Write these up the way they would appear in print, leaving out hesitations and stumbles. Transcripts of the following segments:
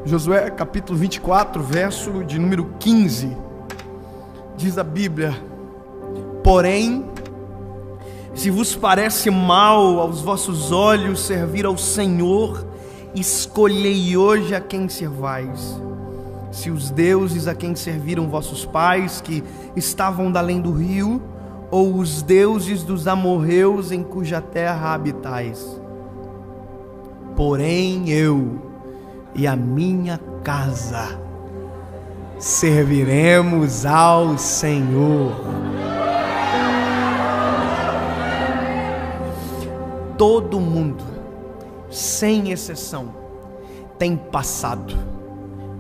Josué capítulo 24, verso de número 15, diz a Bíblia: porém, se vos parece mal aos vossos olhos servir ao Senhor, escolhei hoje a quem servais, se os deuses a quem serviram vossos pais, que estavam da além do rio, ou os deuses dos amorreus em cuja terra habitais. Porém eu e a minha casa serviremos ao Senhor. Todo mundo, sem exceção, tem passado.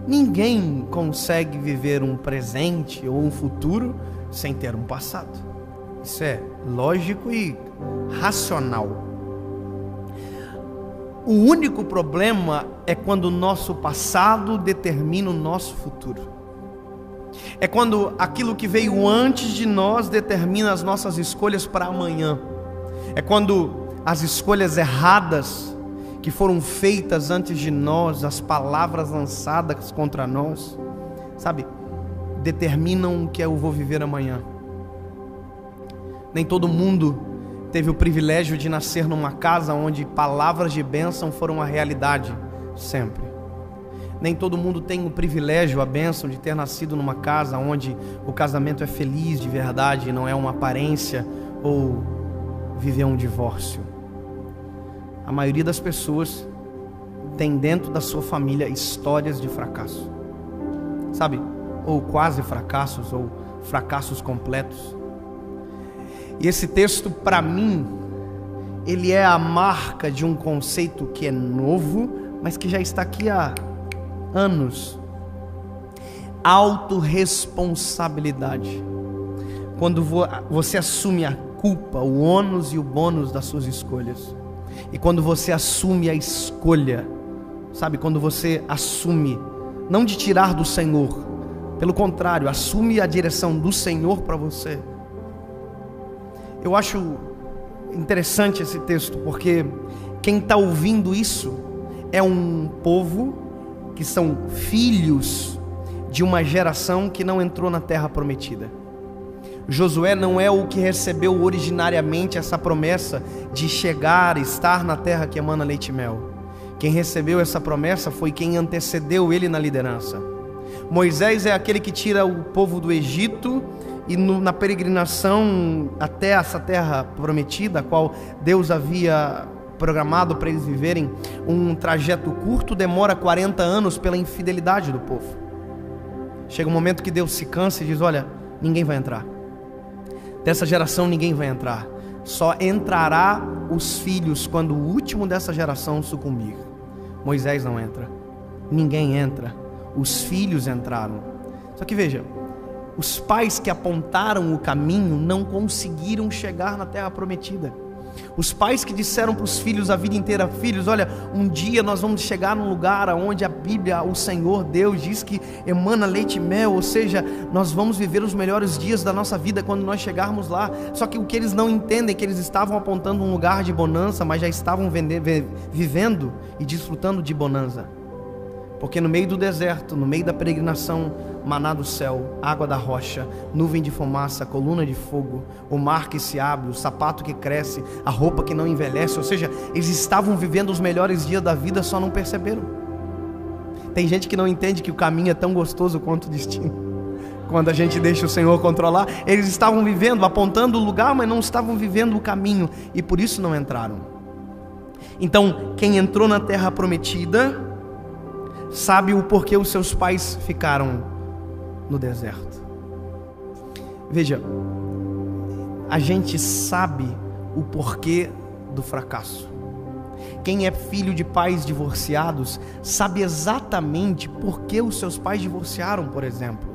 Ninguém consegue viver um presente ou um futuro sem ter um passado. Isso é lógico e racional. O único problema é quando o nosso passado determina o nosso futuro. É quando aquilo que veio antes de nós determina as nossas escolhas para amanhã. É quando as escolhas erradas que foram feitas antes de nós, as palavras lançadas contra nós, sabe, determinam o que eu vou viver amanhã. Nem todo mundo teve o privilégio de nascer numa casa onde palavras de bênção foram a realidade sempre. Nem todo mundo tem o privilégio, a bênção de ter nascido numa casa onde o casamento é feliz de verdade, não é uma aparência ou viver um divórcio. A maioria das pessoas tem dentro da sua família histórias de fracasso, sabe? Ou quase fracassos, ou fracassos completos. E esse texto, para mim, ele é a marca de um conceito que é novo, mas que já está aqui há anos. Autorresponsabilidade. Quando você assume a culpa, o ônus e o bônus das suas escolhas. E quando você assume a escolha, sabe? Quando você assume, não de tirar do Senhor, pelo contrário, assume a direção do Senhor para você. Eu acho interessante esse texto, porque quem está ouvindo isso é um povo que são filhos de uma geração que não entrou na terra prometida. Josué não é o que recebeu originariamente essa promessa de chegar, estar na terra que emana leite e mel. Quem recebeu essa promessa foi quem antecedeu ele na liderança. Moisés é aquele que tira o povo do Egito e na peregrinação até essa terra prometida, a qual Deus havia programado para eles viverem um trajeto curto, demora 40 anos pela infidelidade do povo. Chega um momento que Deus se cansa e diz: olha, ninguém vai entrar. Dessa geração ninguém vai entrar. Só entrará os filhos quando o último dessa geração sucumbir. Moisés não entra. Ninguém entra. Os filhos entraram. Só que veja, os pais que apontaram o caminho não conseguiram chegar na terra prometida. Os pais que disseram para os filhos a vida inteira: filhos, olha, um dia nós vamos chegar num lugar onde a Bíblia, o Senhor Deus diz que emana leite e mel, ou seja, nós vamos viver os melhores dias da nossa vida quando nós chegarmos lá. Só que o que eles não entendem é que eles estavam apontando um lugar de bonança, mas já estavam vivendo e desfrutando de bonança. Porque no meio do deserto, no meio da peregrinação, maná do céu, água da rocha, nuvem de fumaça, coluna de fogo, o mar que se abre, o sapato que cresce, a roupa que não envelhece, ou seja, eles estavam vivendo os melhores dias da vida, só não perceberam. Tem gente que não entende que o caminho é tão gostoso quanto o destino. Quando a gente deixa o Senhor controlar, eles estavam vivendo, apontando o lugar, mas não estavam vivendo o caminho, e por isso não entraram. Então, quem entrou na terra prometida sabe o porquê os seus pais ficaram no deserto. Veja, a gente sabe o porquê do fracasso. Quem é filho de pais divorciados sabe exatamente por que os seus pais divorciaram, por exemplo.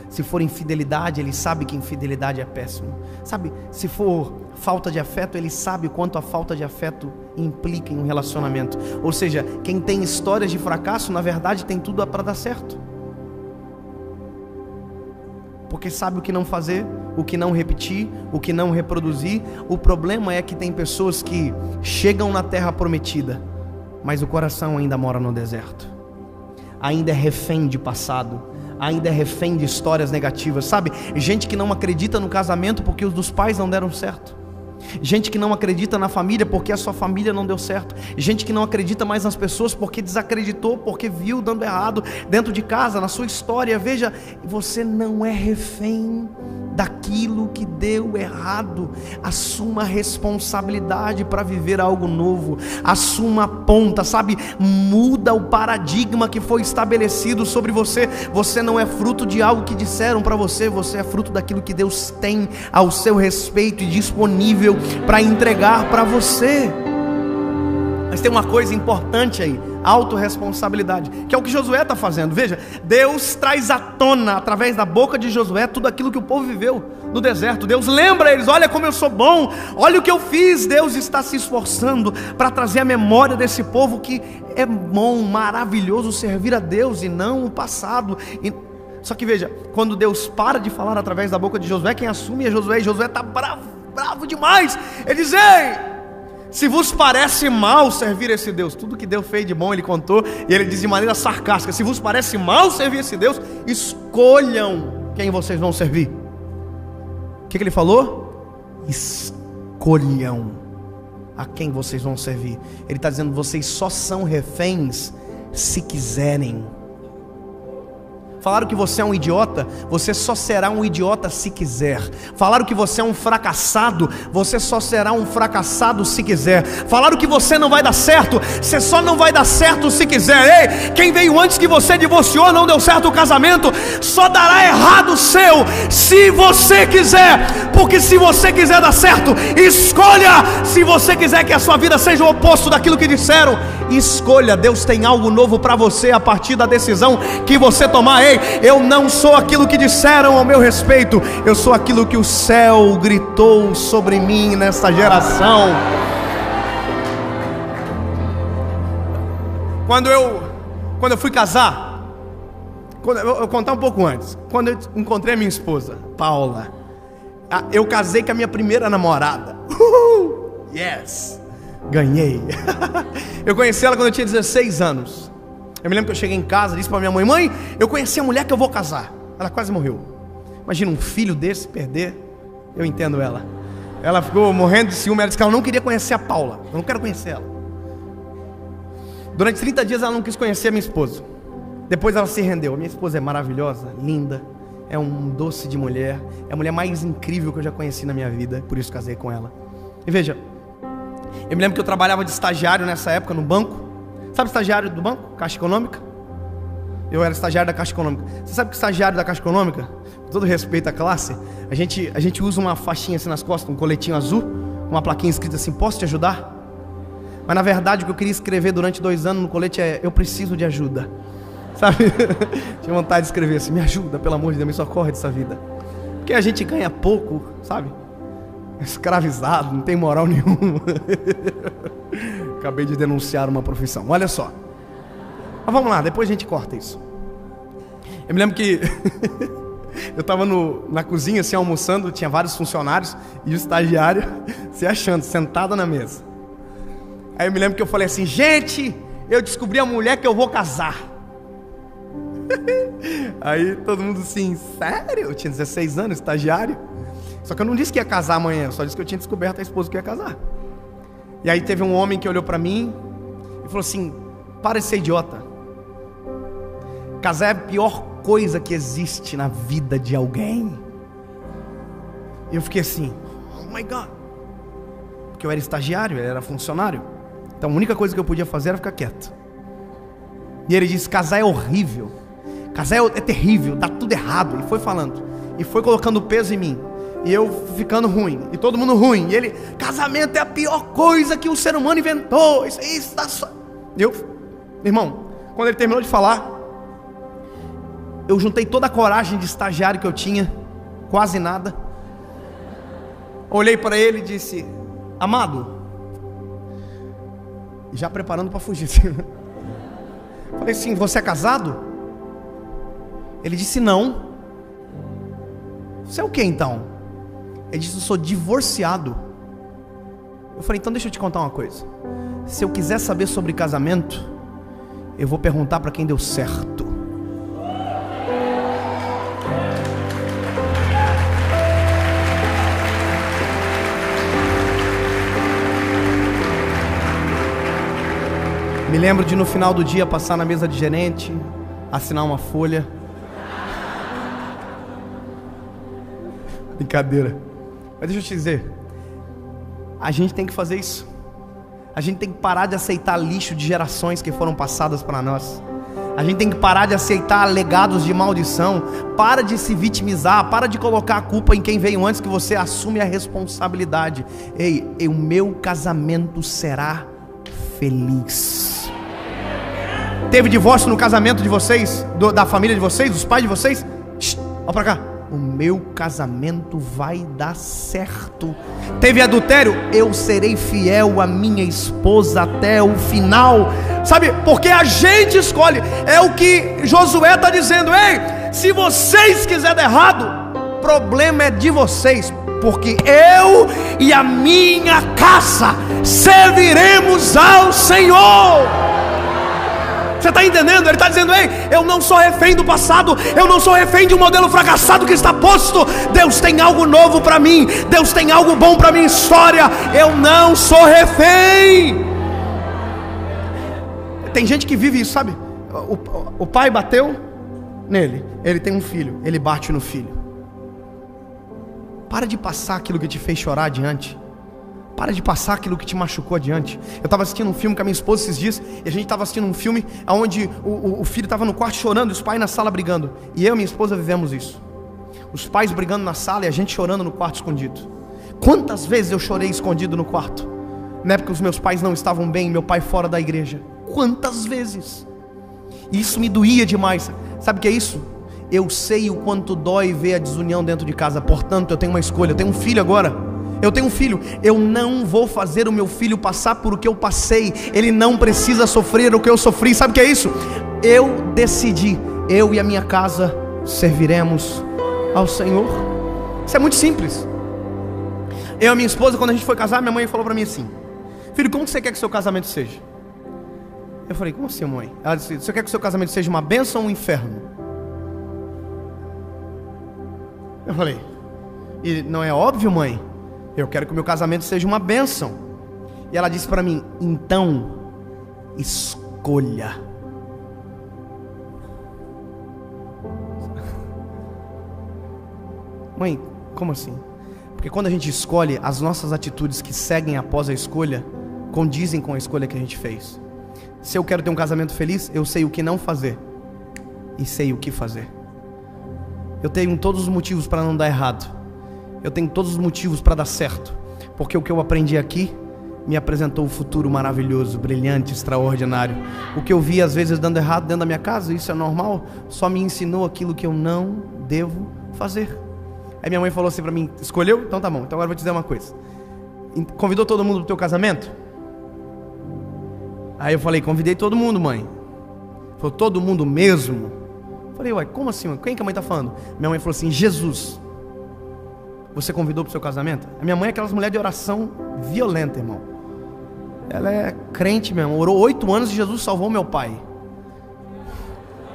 Se for infidelidade, ele sabe que infidelidade é péssimo. Sabe, se for falta de afeto, ele sabe quanto a falta de afeto implica em um relacionamento. Ou seja, quem tem histórias de fracasso, na verdade tem tudo para dar certo. Porque sabe o que não fazer, o que não repetir, o que não reproduzir. O problema é que tem pessoas que chegam na terra prometida, mas o coração ainda mora no deserto. ainda é refém de passado, ainda é refém de histórias negativas, sabe? Gente que não acredita no casamento porque os dos pais não deram certo. Gente que não acredita na família porque a sua família não deu certo. Gente que não acredita mais nas pessoas porque desacreditou, porque viu dando errado dentro de casa, na sua história. Veja, você não é refém daquilo que deu errado. Assuma a responsabilidade para viver algo novo. Assuma a ponta, sabe? Muda o paradigma que foi estabelecido sobre você. Você não é fruto de algo que disseram para você. Você é fruto daquilo que Deus tem ao seu respeito e disponível para entregar para você. Mas tem uma coisa importante aí: autorresponsabilidade, que é o que Josué está fazendo. Veja, Deus traz à tona, através da boca de Josué, tudo aquilo que o povo viveu no deserto. Deus lembra eles: olha como eu sou bom, olha o que eu fiz. Deus está se esforçando para trazer a memória desse povo que é bom, maravilhoso servir a Deus e não o passado. Só que veja, quando Deus para de falar através da boca de Josué, quem assume é Josué, e Josué está bravo demais. Ele diz: ei, se vos parece mal servir esse Deus, tudo que Deus fez de bom ele contou, e ele diz de maneira sarcástica: se vos parece mal servir esse Deus, escolham quem vocês vão servir. O que ele falou? Escolham a quem vocês vão servir. Ele está dizendo: vocês só são reféns se quiserem. Falaram que você é um idiota, você só será um idiota se quiser. Falaram que você é um fracassado, você só será um fracassado se quiser. Falaram que você não vai dar certo, você só não vai dar certo se quiser. Ei, quem veio antes que você divorciou, não deu certo o casamento, só dará errado o seu se você quiser. Porque se você quiser dar certo, escolha. Se você quiser que a sua vida seja o oposto daquilo que disseram, escolha. Deus tem algo novo para você a partir da decisão que você tomar. Ei, eu não sou aquilo que disseram ao meu respeito, eu sou aquilo que o céu gritou sobre mim nesta geração. Quando eu fui casar, eu vou contar um pouco antes. Quando eu encontrei a minha esposa, Paula, eu casei com a minha primeira namorada. Yes, ganhei. Eu conheci ela quando eu tinha 16 anos. Eu me lembro que eu cheguei em casa, disse para minha mãe: mãe, eu conheci a mulher que eu vou casar. Ela quase morreu. Imagina um filho desse perder. Eu entendo ela. Ela ficou morrendo de ciúme. Ela disse que ela não queria conhecer a Paula. Eu não quero conhecer ela. Durante 30 dias ela não quis conhecer a minha esposa. Depois ela se rendeu. A minha esposa é maravilhosa, linda, é um doce de mulher, é a mulher mais incrível que eu já conheci na minha vida. Por isso casei com ela. E veja, eu me lembro que eu trabalhava de estagiário nessa época no banco. Sabe estagiário do banco? Caixa Econômica? Eu era estagiário da Caixa Econômica. Você sabe que estagiário da Caixa Econômica, com todo respeito à classe, a gente usa uma faixinha assim nas costas, um coletinho azul, uma plaquinha escrita assim: posso te ajudar? Mas na verdade o que eu queria escrever durante 2 anos no colete é: eu preciso de ajuda. Sabe? Tinha vontade de escrever assim: me ajuda, pelo amor de Deus, me socorre dessa vida. Porque a gente ganha pouco, sabe? Escravizado, não tem moral nenhuma. Acabei de denunciar uma profissão. Olha só. Mas vamos lá, depois a gente corta isso. Eu me lembro que eu estava na cozinha assim, almoçando. Tinha vários funcionários e o estagiário se achando, sentado na mesa. Aí eu me lembro que eu falei assim: gente, eu descobri a mulher que eu vou casar. Aí todo mundo assim: sério? Eu tinha 16 anos, estagiário. Só que eu não disse que ia casar amanhã, eu só disse que eu tinha descoberto a esposa que ia casar. E aí teve um homem que olhou pra mim e falou assim: para de ser idiota. Casar é a pior coisa que existe na vida de alguém. E eu fiquei assim: oh my God. Porque eu era estagiário, ele era funcionário. Então a única coisa que eu podia fazer era ficar quieto. E ele disse: casar é horrível, casar é terrível, dá tudo errado. E foi falando, e foi colocando peso em mim. E eu ficando ruim, e todo mundo ruim. E ele: casamento é a pior coisa que o ser humano inventou. Isso tá só. E eu, irmão, quando ele terminou de falar, eu juntei toda a coragem de estagiário que eu tinha, quase nada. Olhei para ele e disse: amado, já preparando para fugir. Falei assim: você é casado? Ele disse: não. Você é o que então? Ele disse: eu sou divorciado. Eu falei: então deixa eu te contar uma coisa. Se eu quiser saber sobre casamento, eu vou perguntar para quem deu certo. Me lembro de no final do dia passar na mesa de gerente, assinar uma folha. Brincadeira. Mas deixa eu te dizer, a gente tem que fazer isso. A gente tem que parar de aceitar lixo de gerações que foram passadas para nós. A gente tem que parar de aceitar legados de maldição. Para de se vitimizar, para de colocar a culpa em quem veio antes, que você assume a responsabilidade. Ei, o meu casamento será feliz. Teve divórcio no casamento de vocês, da família de vocês, dos pais de vocês? Olha pra cá. O meu casamento vai dar certo. Teve adultério? Eu serei fiel à minha esposa até o final. Sabe, porque a gente escolhe. É o que Josué está dizendo. Ei, se vocês quiserem dar errado, o problema é de vocês, porque eu e a minha casa serviremos ao Senhor. Você está entendendo? Ele está dizendo: ei, eu não sou refém do passado, eu não sou refém de um modelo fracassado que está posto. Deus tem algo novo para mim, Deus tem algo bom para minha história. Eu não sou refém. Tem gente que vive isso, sabe? O pai bateu nele, ele tem um filho, ele bate no filho. Para de passar aquilo que te fez chorar adiante. Para de passar aquilo que te machucou adiante. Eu estava assistindo um filme com a minha esposa esses dias, e a gente estava assistindo um filme onde o filho estava no quarto chorando e os pais na sala brigando. E eu e minha esposa vivemos isso. Os pais brigando na sala e a gente chorando no quarto escondido. Quantas vezes eu chorei escondido no quarto? Na época os meus pais não estavam bem, meu pai fora da igreja. Quantas vezes? E isso me doía demais. Sabe o que é isso? Eu sei o quanto dói ver a desunião dentro de casa. Portanto, eu tenho uma escolha. Eu tenho um filho agora. Eu tenho um filho, eu não vou fazer o meu filho passar por o que eu passei. Ele não precisa sofrer o que eu sofri. Sabe o que é isso? Eu decidi, eu e a minha casa serviremos ao Senhor. Isso é muito simples. Eu e a minha esposa, quando a gente foi casar, minha mãe falou para mim assim: filho, como você quer que o seu casamento seja? Eu falei: como assim, mãe? Ela disse: você quer que o seu casamento seja uma bênção ou um inferno? Eu falei: e não é óbvio, mãe? Eu quero que o meu casamento seja uma bênção. E ela disse para mim: então, escolha. Mãe, como assim? Porque quando a gente escolhe, as nossas atitudes que seguem após a escolha condizem com a escolha que a gente fez. Se eu quero ter um casamento feliz, eu sei o que não fazer e sei o que fazer. Eu tenho todos os motivos para não dar errado. Eu tenho todos os motivos para dar certo, porque o que eu aprendi aqui me apresentou um futuro maravilhoso, brilhante, extraordinário. O que eu vi às vezes dando errado dentro da minha casa, isso é normal, só me ensinou aquilo que eu não devo fazer. Aí minha mãe falou assim para mim: escolheu? Então tá bom, então agora eu vou te dizer uma coisa. Convidou todo mundo pro teu casamento? Aí eu falei: convidei todo mundo, mãe. Falou: todo mundo mesmo? Eu falei: ué, como assim, mãe? Quem que a mãe tá falando? Minha mãe falou assim: Jesus. Você convidou para o seu casamento? A minha mãe é aquelas mulheres de oração violenta, irmão. Ela é crente mesmo. Orou 8 anos e Jesus salvou meu pai.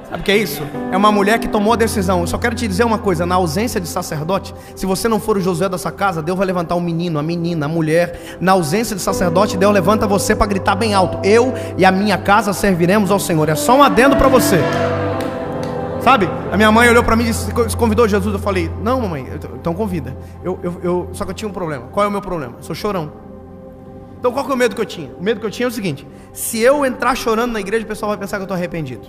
Sabe o que é isso? É uma mulher que tomou a decisão. Eu só quero te dizer uma coisa: na ausência de sacerdote, se você não for o Josué dessa casa, Deus vai levantar um menino, a menina, a mulher. Na ausência de sacerdote, Deus levanta você para gritar bem alto: eu e a minha casa serviremos ao Senhor. É só um adendo para você. Sabe? A minha mãe olhou para mim e disse: convidou Jesus? Eu falei: não, mamãe, então convida. Só que eu tinha um problema. Qual é o meu problema? Eu sou chorão. Então qual que é o medo que eu tinha? O medo que eu tinha é o seguinte: se eu entrar chorando na igreja, o pessoal vai pensar que eu estou arrependido.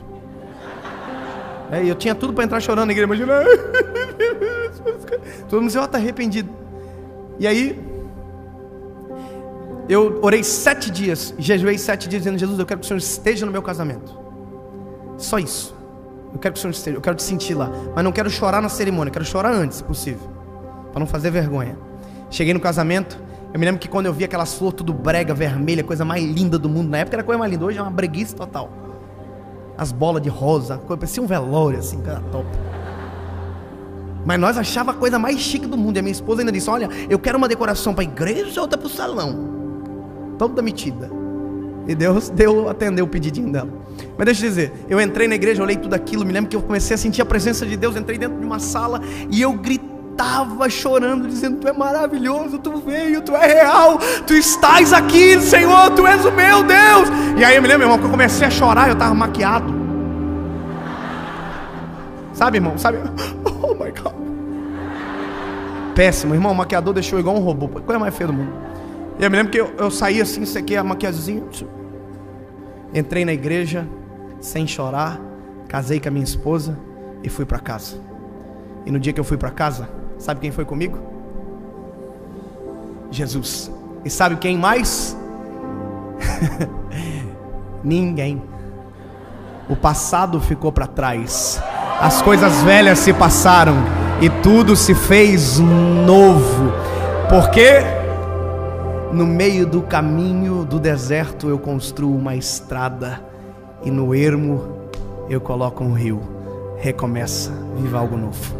Eu tinha tudo para entrar chorando na igreja. Imagina, todo mundo dizia: ó, está arrependido. E aí eu orei 7 dias, jejuei 7 dias dizendo: Jesus, eu quero que o Senhor esteja no meu casamento. Só isso. Eu quero que o Senhor esteja, eu quero te sentir lá. Mas não quero chorar na cerimônia, eu quero chorar antes, se possível, para não fazer vergonha. Cheguei no casamento, eu me lembro que quando eu vi aquelas flores tudo brega, vermelha, coisa mais linda do mundo. Na época era a coisa mais linda, hoje é uma breguice total. As bolas de rosa, parecia um velório assim, cara, top. Mas nós achava a coisa mais chique do mundo. E a minha esposa ainda disse: olha, eu quero uma decoração para a igreja ou outra para o salão. Toda metida. E Deus atendeu o pedidinho dela. Mas deixa eu dizer, eu entrei na igreja, olhei tudo aquilo, me lembro que eu comecei a sentir a presença de Deus, entrei dentro de uma sala e eu gritava chorando, dizendo: Tu é maravilhoso, Tu veio, Tu é real, Tu estás aqui, Senhor, Tu és o meu Deus. E aí eu me lembro, irmão, que eu comecei a chorar, eu estava maquiado. Sabe, irmão, sabe? Oh my God. Péssimo, irmão, o maquiador deixou igual um robô, coisa mais feia do mundo. E eu me lembro que eu saí assim, sequei a maquiagemzinha, entrei na igreja sem chorar, casei com a minha esposa e fui para casa. E no dia que eu fui para casa, sabe quem foi comigo? Jesus. E sabe quem mais? Ninguém. O passado ficou para trás, as coisas velhas se passaram e tudo se fez novo. Porque no meio do caminho do deserto eu construo uma estrada, e no ermo eu coloco um rio. Recomeça, viva algo novo.